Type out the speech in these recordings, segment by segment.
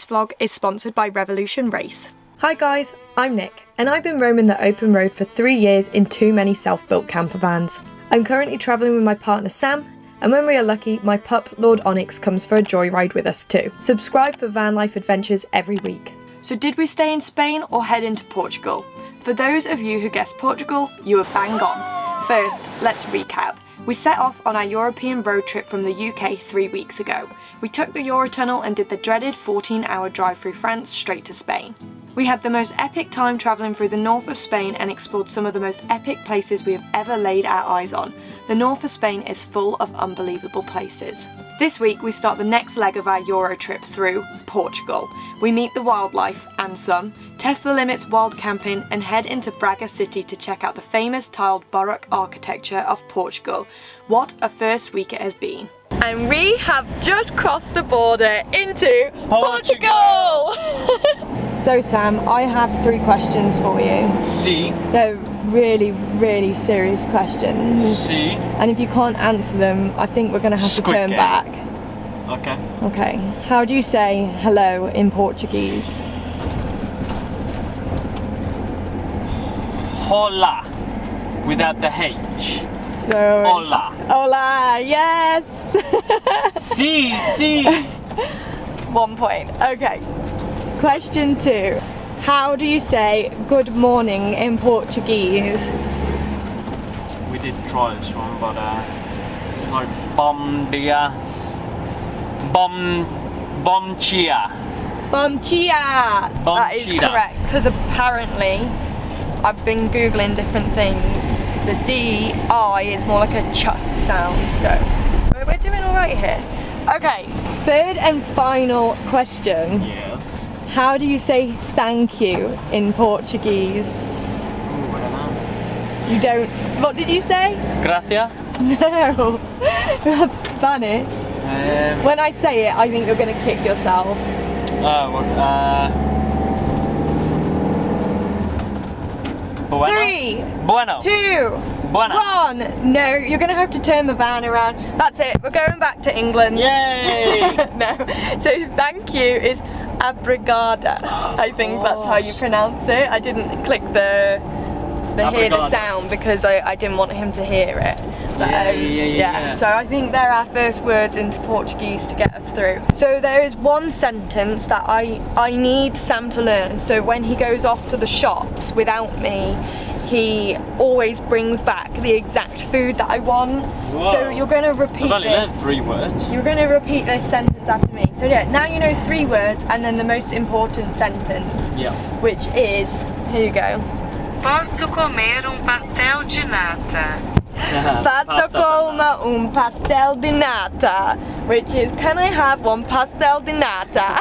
This vlog is sponsored by Revolution Race. Hi guys, I'm Nick, and I've been roaming the open road for 3 years in too many self-built camper vans. I'm currently travelling with my partner Sam, and when we are lucky, my pup Lord Onyx comes for a joyride with us too. Subscribe for van life adventures every week. So did we stay in Spain or head into Portugal? For those of you who guessed Portugal, you were bang on. First, let's recap. We set off on our European road trip from the UK 3 weeks ago. We took the Eurotunnel and did the dreaded 14-hour drive through France straight to Spain. We had the most epic time travelling through the north of Spain and explored some of the most epic places we have ever laid our eyes on. The north of Spain is full of unbelievable places. This week we start the next leg of our Euro trip through Portugal. We meet the wildlife, and some, test the limits wild camping, and head into Braga city to check out the famous tiled baroque architecture of Portugal. What a first week it has been. And we have just crossed the border into Portugal! So Sam, I have 3 questions for you. Si. They're really serious questions. Si. And if you can't answer them, I think we're going to have to turn back. Okay. Okay. How do you say hello in Portuguese? Hola. Without the H. So. Hola. Hola, yes! Si, si. 1 point. Okay. Question 2. How do you say good morning in Portuguese? We did try this one, but it's like bom dias. Bom chia. Bom chia! Bom That is chia. correct, because apparently I've been googling different things. The D-I is more like a ch sound, so we're doing alright here. Okay, 3rd and final question. Yes. How do you say thank you in Portuguese? Ooh, I don't know. You don't. What did you say? Gracias. No, that's Spanish. When I say it, I think you're going to kick yourself. Bueno. 3, Bueno. 2, Buenas. 1. No, you're going to have to turn the van around. That's it. We're going back to England. Yay! No. So thank you is abrigada. I think that's how you pronounce it. I didn't click the hear the sound because I didn't want him to hear it. But, yeah. So I think they're our first words into Portuguese to get us through. So there is one sentence that I need Sam to learn. So when he goes off to the shops without me, he always brings back the exact food that I want. Whoa. So you're going to repeat I've only learned this. 3 words. You're going to repeat this sentence after me. So yeah, now you know 3 words and then the most important sentence. Yeah. Which is, here you go. Posso comer pastel de nata? Posso comer pastel de nata? Which is, can I have 1 pastel de nata?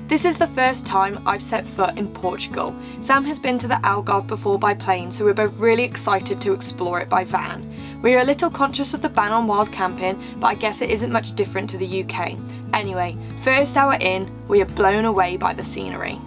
This is the first time I've set foot in Portugal. Sam has been to the Algarve before by plane, so we're both really excited to explore it by van. We are a little conscious of the ban on wild camping, but I guess it isn't much different to the UK. Anyway, first hour in, we are blown away by the scenery.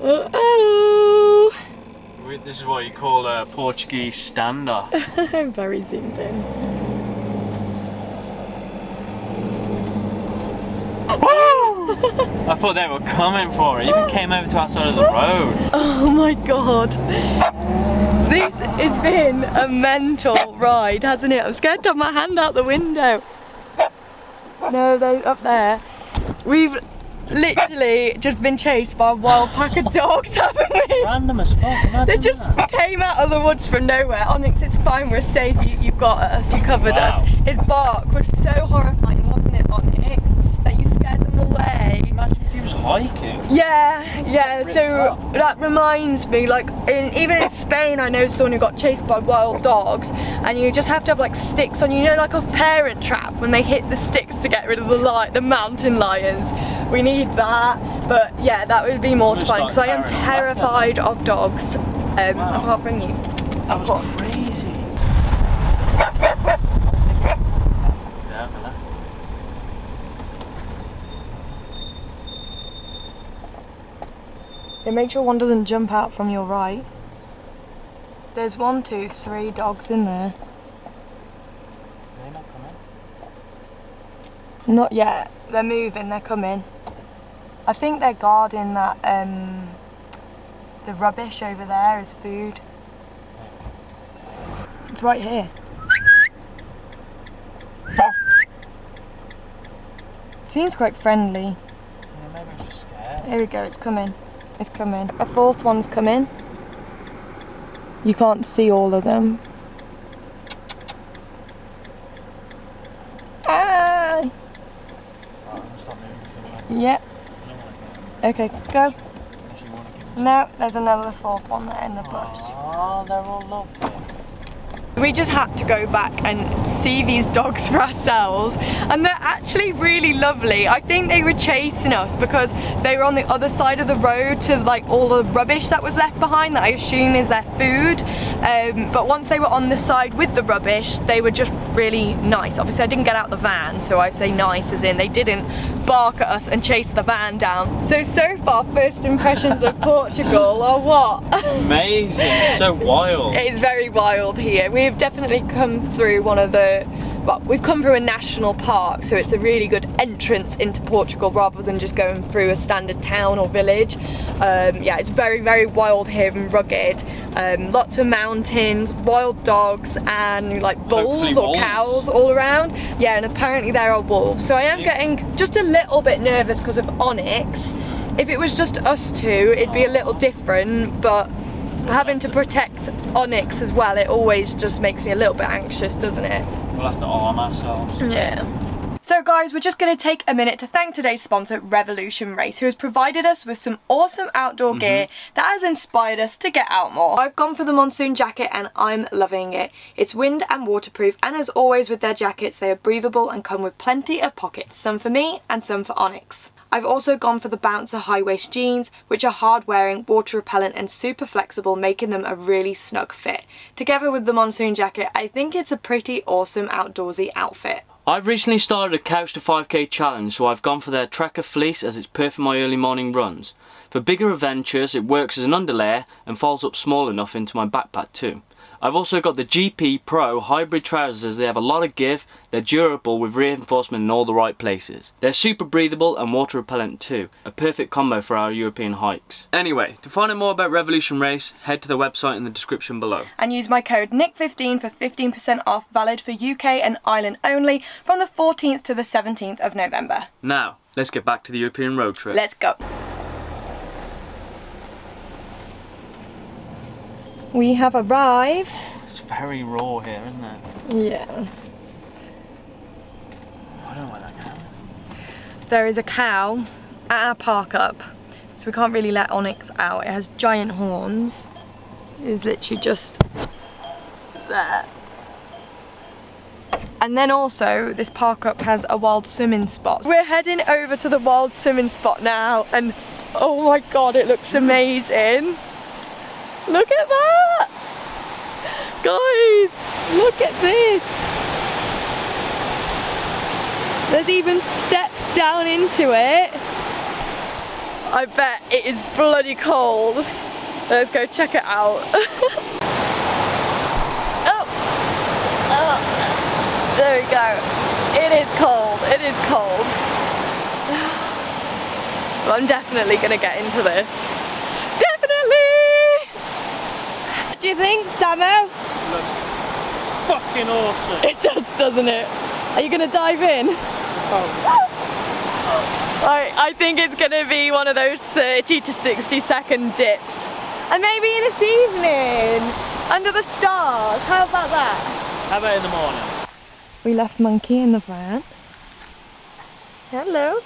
Uh-oh! This is what you call a Portuguese stand-up. I'm very zoomed in. I thought they were coming for it. Even came over to our side of the road. Oh my god. This has been a mental ride, hasn't it? I'm scared to have my hand out the window. No, they're up there. We've literally just been chased by a wild pack of dogs, haven't we? Random as fuck. They just came out of the woods from nowhere. Onyx, it's fine, we're safe, you've got us, you covered us. His bark was so horrifying, wasn't it, Onyx? That you scared them away. Imagine if he was hiking. Yeah, so that reminds me, like, even in Spain I know someone who got chased by wild dogs, and you just have to have like sticks on, you know, like off Parent Trap when they hit the sticks to get rid of the mountain lions. We need that, but yeah, that would be mortifying because I am terrified of dogs, apart from you. That was crazy. Okay, make sure one doesn't jump out from your right. There's 1, 2, 3 dogs in there. They're not coming. Not yet. They're moving, they're coming. I think they're guarding that, the rubbish over there as food. It's right here. Seems quite friendly. Yeah, maybe I'm just scared. Here we go, it's coming. It's coming. A fourth one's coming. You can't see all of them. Ah! Right, I'm gonna stop moving. Yep. Okay, go. Unless you want to give me No, there's another fourth one there in the bush. Oh, they're all lovely. We just had to go back and see these dogs for ourselves, and they're actually really lovely. I think they were chasing us because they were on the other side of the road to like all the rubbish that was left behind that I assume is their food, but once they were on the side with the rubbish, they were just really nice. Obviously I didn't get out the van, so I say nice as in they didn't bark at us and chase the van down. So far, first impressions of Portugal are what? Amazing, it's so wild. It is very wild here. We've definitely come through we've come through a national park, so it's a really good entrance into Portugal rather than just going through a standard town or village. Yeah, it's very, very wild here and rugged. Lots of mountains, wild dogs, and like bulls or cows all around. Yeah, and apparently there are wolves. So I am getting just a little bit nervous because of Onyx. If it was just us two, it'd be a little different, but having to protect Onyx as well, it always just makes me a little bit anxious, doesn't it? We'll have to arm ourselves. Yeah. So guys, we're just going to take a minute to thank today's sponsor, Revolution Race, who has provided us with some awesome outdoor gear that has inspired us to get out more. I've gone for the monsoon jacket and I'm loving it. It's wind and waterproof, and as always with their jackets, they are breathable and come with plenty of pockets, some for me and some for Onyx. I've also gone for the Bouncer high waist jeans, which are hard wearing, water repellent and super flexible, making them a really snug fit. Together with the monsoon jacket, I think it's a pretty awesome outdoorsy outfit. I've recently started a Couch to 5K challenge, so I've gone for their Trekker fleece as it's perfect for my early morning runs. For bigger adventures, it works as an underlayer and folds up small enough into my backpack too. I've also got the GP Pro hybrid trousers as they have a lot of give, they're durable with reinforcement in all the right places. They're super breathable and water repellent too, a perfect combo for our European hikes. Anyway, to find out more about Revolution Race, head to the website in the description below. And use my code NICK15 for 15% off, valid for UK and Ireland only from the 14th to the 17th of November. Now, let's get back to the European road trip. Let's go. We have arrived. It's very raw here, isn't it? Yeah. I don't know where that cow is. There is a cow at our park up, so we can't really let Onyx out. It has giant horns. It is literally just there. And then also, this park up has a wild swimming spot. We're heading over to the wild swimming spot now, and oh my god, it looks amazing. Look at that! Guys, look at this! There's even steps down into it. I bet it is bloody cold. Let's go check it out. Oh, there we go. It is cold, it is cold. Well, I'm definitely gonna get into this. What do you think, Samo? Looks fucking awesome. It does, doesn't it? Are you gonna dive in? Oh. I think it's gonna be one of those 30 to 60 second dips. And maybe this evening, under the stars. How about that? How about in the morning? We left Monkey in the van. Hello.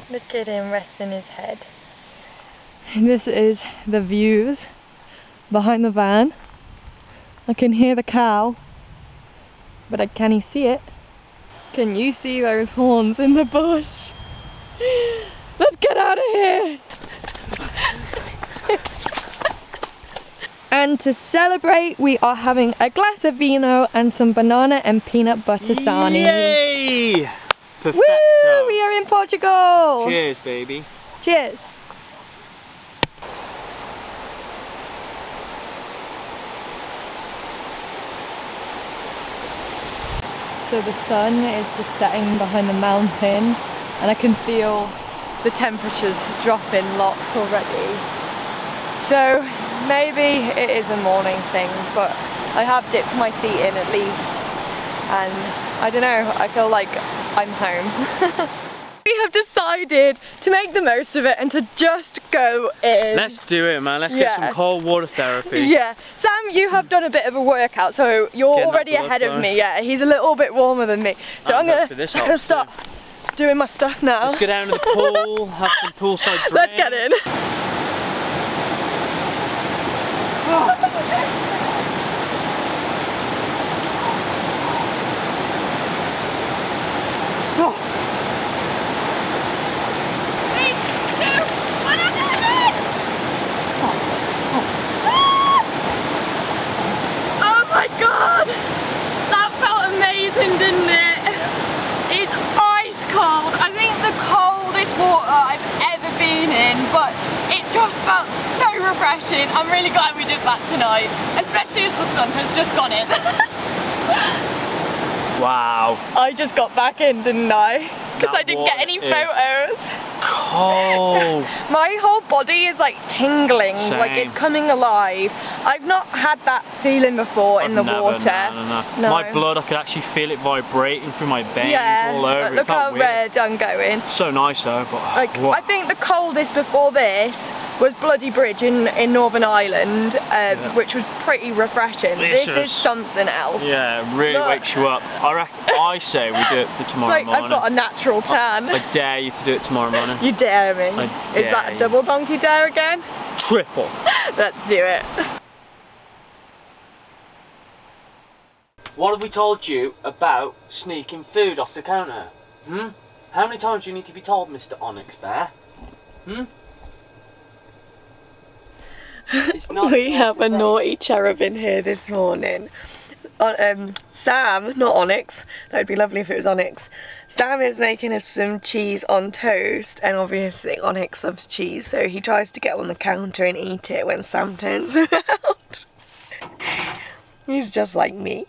Look at him resting his head. And this is the views behind the van. I can hear the cow, but I can't see it. Can you see those horns in the bush? Let's get out of here! And to celebrate, we are having a glass of vino and some banana and peanut butter sarnies. Yay! Perfecto. Woo! We are in Portugal! Cheers, baby. Cheers. so the sun is just setting behind the mountain and I can feel the temperatures dropping lots already. So maybe it is a morning thing, but I have dipped my feet in at least, and I don't know, I feel like I'm home. We have decided to make the most of it and to just go in. Let's do it, man. Let's get some cold water therapy. Yeah. Sam, you have done a bit of a workout, so you're already ahead of me. Yeah, he's a little bit warmer than me. So I'm gonna start doing my stuff now. Let's go down to the pool, have some poolside drinks. Let's get in. Oh my god! That felt amazing, didn't it? It's ice cold. I think the coldest water I've ever been in, but it just felt so refreshing. I'm really glad we did that tonight, especially as the sun has just gone in. Wow. I just got back in, didn't I? Because I didn't get any photos. Cold. My whole body is like tingling, like it's coming alive. I've not had that feeling before in the water. No. My blood, I could actually feel it vibrating through my veins all over. Look how red I'm going. So nice though, but like, I think the coldest before this was Bloody Bridge in Northern Ireland, which was pretty refreshing. This is something else. Yeah, it really wakes you up. I say we do it for tomorrow morning. I've got a natural tan. I dare you to do it tomorrow morning. You dare me? Is that a double donkey dare again? Triple. Let's do it. What have we told you about sneaking food off the counter? How many times do you need to be told, Mr. Onyx Bear? It's not we have a naughty cherub in here this morning. Sam, not Onyx, that would be lovely if it was Onyx. Sam is making us some cheese on toast, and obviously Onyx loves cheese, so he tries to get on the counter and eat it when Sam turns around. He's just like me.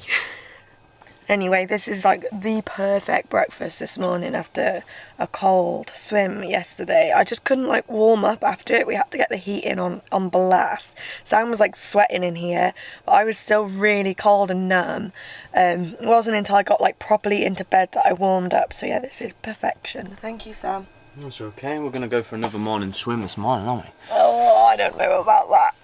Anyway, this is like the perfect breakfast this morning after a cold swim yesterday. I just couldn't like warm up after it. We had to get the heat in on blast. Sam was like sweating in here, but I was still really cold and numb. It wasn't until I got like properly into bed that I warmed up. So yeah, this is perfection. Thank you, Sam. That's okay. We're gonna go for another morning swim this morning, aren't we? Oh, I don't know about that.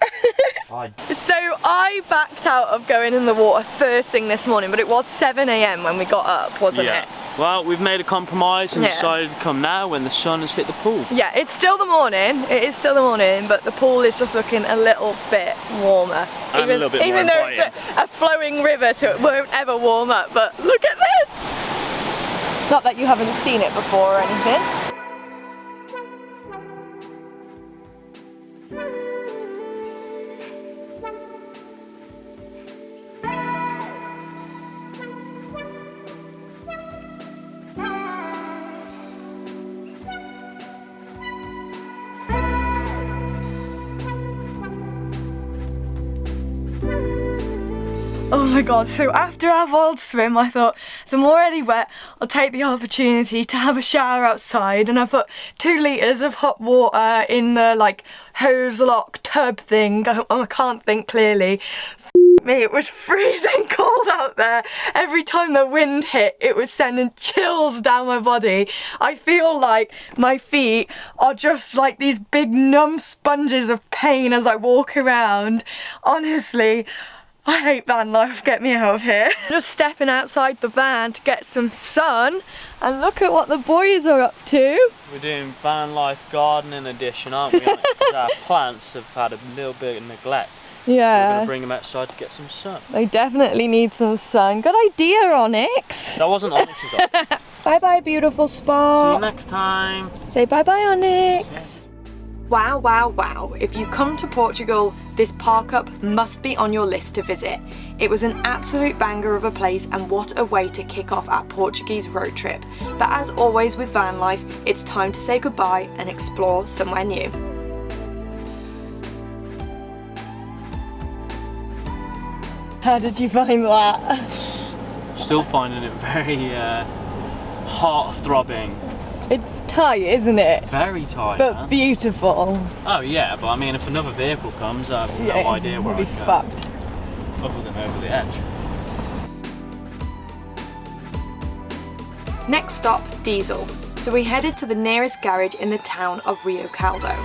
So I backed out of going in the water first thing this morning, but it was 7 AM when we got up, wasn't it? Well, we've made a compromise and decided to come now when the sun has hit the pool. Yeah, it's still the morning. It is still the morning, but the pool is just looking a little bit warmer. And a little bit more even though it's a flowing river, so it won't ever warm up. But look at this! Not that you haven't seen it before or anything. Oh my god, so after our wild swim I thought, as I'm already wet, I'll take the opportunity to have a shower outside, and I put 2 litres of hot water in the like hose lock tub thing. I can't think clearly. Me, it was freezing cold out there. Every time the wind hit, it was sending chills down my body. I feel like my feet are just like these big numb sponges of pain as I walk around. Honestly, I hate van life, get me out of here. Just stepping outside the van to get some sun, and look at what the boys are up to. We're doing van life gardening edition, aren't we? Because our plants have had a little bit of neglect. Yeah. So we're going to bring them outside to get some sun. They definitely need some sun. Good idea, Onyx. That wasn't Onyx's idea. Bye bye, beautiful spot. See you next time. Say bye bye, Onyx. Yes. Wow, wow, wow. If you come to Portugal, this park up must be on your list to visit. It was an absolute banger of a place, and what a way to kick off our Portuguese road trip. But as always with van life, it's time to say goodbye and explore somewhere new. How did you find that? Still finding it very heart-throbbing. It's tight, isn't it? Very tight, But man. beautiful. Oh yeah, but I mean, if another vehicle comes, I have no idea where we'll I'd be go. fucked. Other than over the edge. Next stop, diesel. So we headed to the nearest garage in the town of Rio Caldo,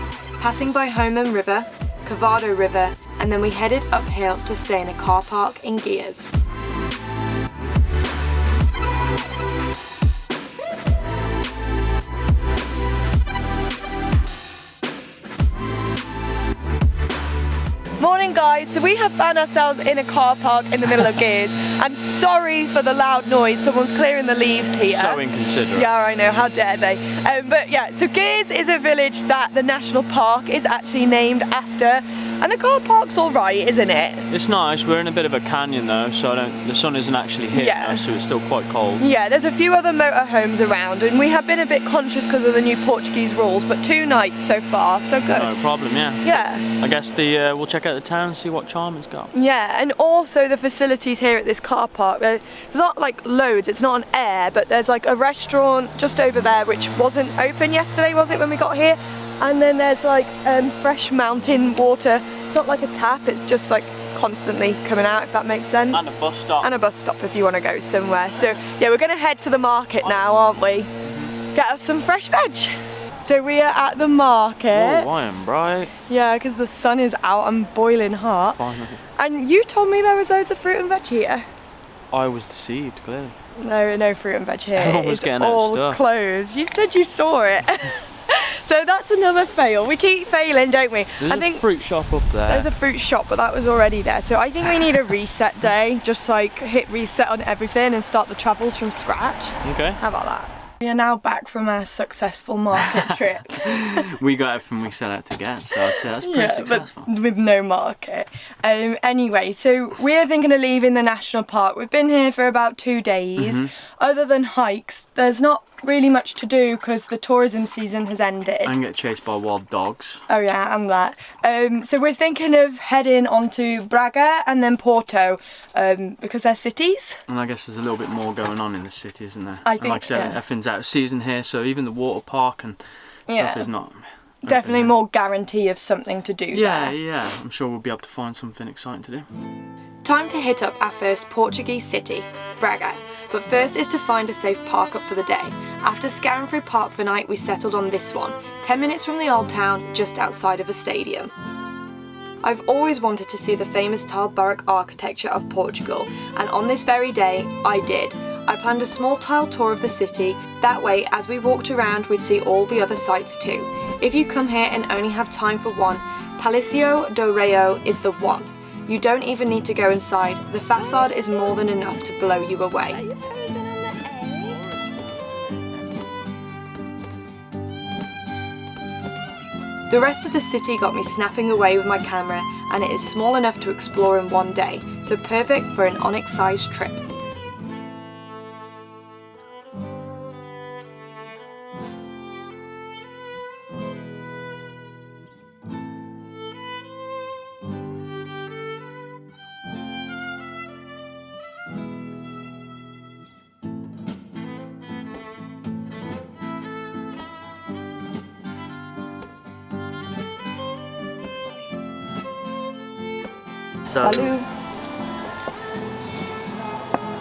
passing by Homan River, Cavado River, and then we headed uphill to stay in a car park in Gears. Morning guys, so we have found ourselves in a car park in the middle of Gears. I'm sorry for the loud noise, someone's clearing the leaves here. So inconsiderate. Yeah, I know, how dare they. But yeah, so Gears is a village that the national park is actually named after, and the car park's alright, isn't it? It's nice. We're in a bit of a canyon though, so the sun isn't actually hitting us, so it's still quite cold. Yeah, there's a few other motorhomes around, and we have been a bit conscious because of the new Portuguese rules, but 2 nights so far, so good. No problem, yeah. Yeah. I guess we'll check out the town, see what charm it's got. Yeah, and also the facilities here at this car park, there's not like loads, it's not an air, but there's like a restaurant just over there which wasn't open yesterday, was it, when we got here? And then there's like fresh mountain water. It's not like a tap, it's just like constantly coming out, if that makes sense. And a bus stop. And a bus stop if you want to go somewhere. So yeah, we're going to head to the market now, aren't we? Get us some fresh veg. So we are at the market. Oh, I am bright. Yeah, because the sun is out and boiling hot. Finally. And you told me there was loads of fruit and veg here. I was deceived, clearly. No fruit and veg here. Everyone was It's getting out of all stuff. closed. You said you saw it. So that's another fail. We keep failing, don't we? There's a fruit shop up there. There's a fruit shop, but that was already there. So I think we need a reset day. Just like hit reset on everything and start the travels from scratch. Okay. How about that? We are now back from our successful market trip. We got everything we set out to get, so I'd say that's pretty successful. But with no market. Anyway, so we're thinking of leaving the national park. We've been here for about 2 days. Other than hikes, there's not really much to do because the tourism season has ended. And get chased by wild dogs. Oh yeah, and that. So we're thinking of heading on to Braga and then Porto because they're cities. And I guess there's a little bit more going on in the city, isn't there? I and think, like I said, yeah. everything's out of season here, so even the water park and stuff is not. Definitely more guarantee of something to do there. Yeah, I'm sure we'll be able to find something exciting to do. Time to hit up our first Portuguese city, Braga. But first is to find a safe park up for the day. After scouring through park for night, we settled on this one, 10 minutes from the old town, just outside of a stadium. I've always wanted to see the famous tiled baroque architecture of Portugal, and on this very day, I did. I planned a small tile tour of the city, that way as we walked around we'd see all the other sites too. If you come here and only have time for one, Palacio do Rei is the one. You don't even need to go inside, the facade is more than enough to blow you away. The rest of the city got me snapping away with my camera, and it is small enough to explore in one day, so perfect for an Onyx-sized trip. Salut!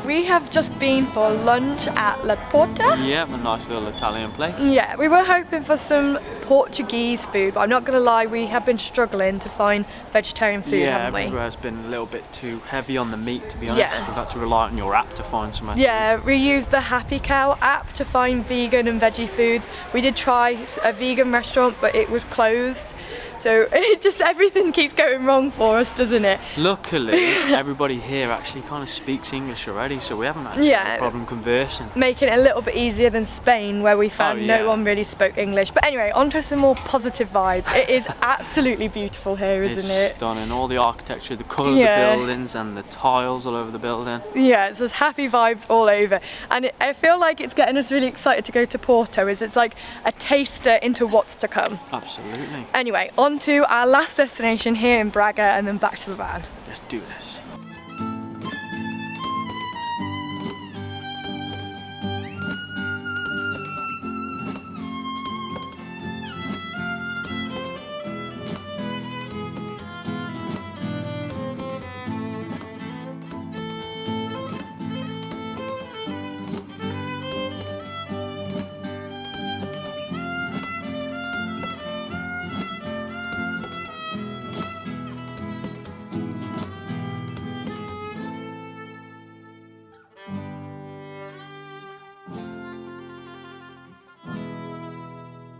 We have just been for lunch at La Porta. Yeah, a nice little Italian place. Yeah, we were hoping for some Portuguese food, but I'm not going to lie, we have been struggling to find vegetarian food, haven't we? Everywhere's been a little bit too heavy on the meat, to be honest. Yeah. We've had to rely on your app to find some. Yeah, we used the Happy Cow app to find vegan and veggie foods. We did try a vegan restaurant, but it was closed. So it just, everything keeps going wrong for us, doesn't it? Luckily, everybody here actually kind of speaks English already, so we haven't actually had a problem conversing. Making it a little bit easier than Spain, where we found no one really spoke English. But anyway, on to some more positive vibes. It is absolutely beautiful here, isn't it? It's stunning. All the architecture, the colour of the buildings and the tiles all over the building. Yeah, it's just happy vibes all over. And I feel like it's getting us really excited to go to Porto, as it's like a taster into what's to come. Absolutely. Anyway, on to our last destination here in Braga and then back to the van. Let's do this.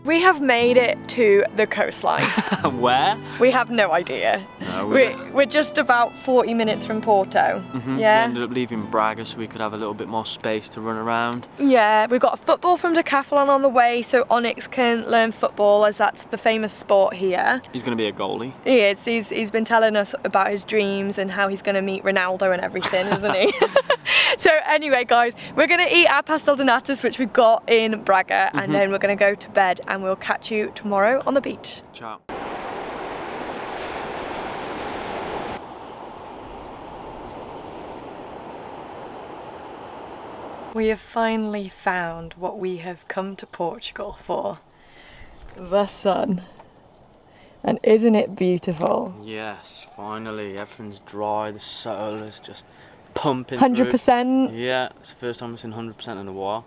We have made it to the coastline. Where? We have no idea. No, We're just about 40 minutes from Porto. We Yeah. ended up leaving Braga so we could have a little bit more space to run around. Yeah, we've got a football from Decathlon on the way so Onyx can learn football as that's the famous sport here. He's going to be a goalie. He is. He's been telling us about his dreams and how he's going to meet Ronaldo and everything, isn't he? So anyway, guys, we're going to eat our pastel de natas, which we got in Braga, and then we're going to go to bed, and we'll catch you tomorrow on the beach. Ciao. We have finally found what we have come to Portugal for. The sun. And isn't it beautiful? Yes, finally. Everything's dry. The soil is just pumping 100%. through. Yeah, it's the first time I've seen 100% in a while.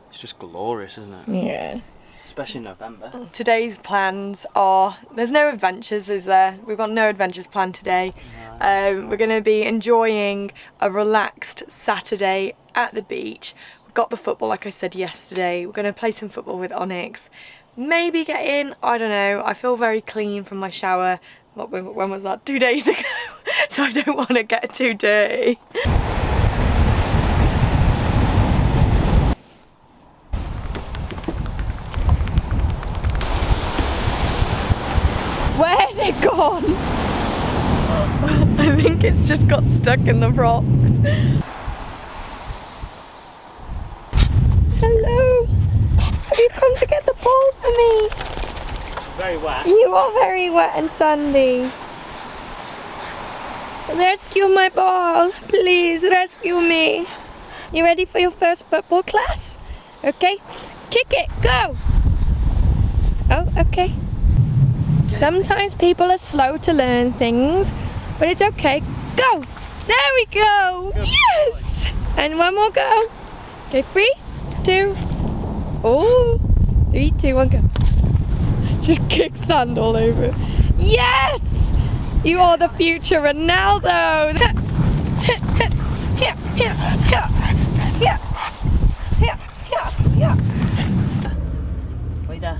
It's just glorious, isn't it? Yeah. Especially in November. Today's plans are, there's no adventures, is there? We've got no adventures planned today. We're going to be enjoying a relaxed Saturday at the beach. We've got the football, like I said yesterday. We're going to play some football with Onyx. Maybe get in, I don't know. I feel very clean from my shower. When was that? 2 days ago. So I don't want to get too dirty. Where's it gone? I think it's just got stuck in the rocks. Hello. Have you come to get the ball for me? Very wet. You are very wet and sandy. Rescue my ball. Please rescue me. You ready for your first football class? Okay. Kick it. Go. Oh, okay. Sometimes people are slow to learn things, but it's okay. Go! There we go! Yes! And one more go. Okay, 3, 2. Oh, 3, 2, 1, go. Just kick sand all over it. Yes! You are the future Ronaldo! Wait there.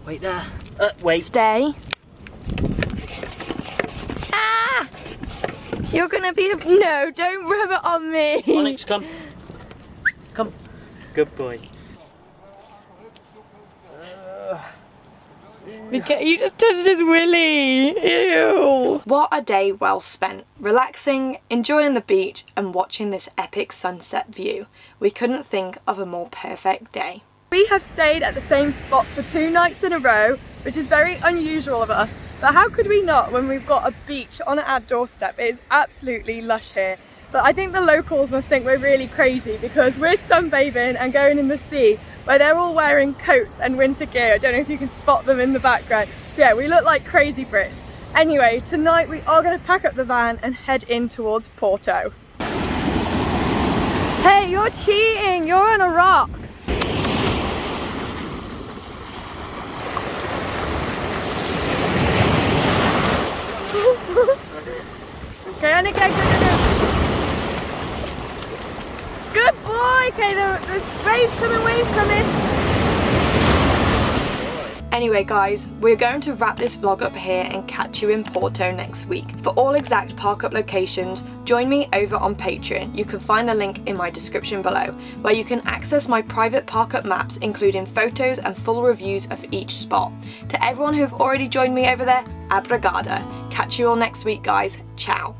Wait there. Wait. Stay. Ah! You're gonna be no, don't rub it on me. Onyx, come. Come. Good boy. You just touched his willy. Ew. What a day well spent. Relaxing, enjoying the beach and watching this epic sunset view. We couldn't think of a more perfect day. We have stayed at the same spot for 2 nights in a row, which is very unusual of us, but how could we not when we've got a beach on our doorstep? It is absolutely lush here. But I think the locals must think we're really crazy because we're sunbathing and going in the sea where they're all wearing coats and winter gear. I don't know if you can spot them in the background. So yeah, we look like crazy Brits. Anyway, tonight we are going to pack up the van and head in towards Porto. Hey, you're cheating! You're on a rock! Okay, Annika, go. Good boy! Okay, there's waves coming. Anyway guys, we're going to wrap this vlog up here and catch you in Porto next week. For all exact park up locations, join me over on Patreon. You can find the link in my description below, where you can access my private park up maps including photos and full reviews of each spot. To everyone who've already joined me over there, obrigada. Catch you all next week guys, ciao.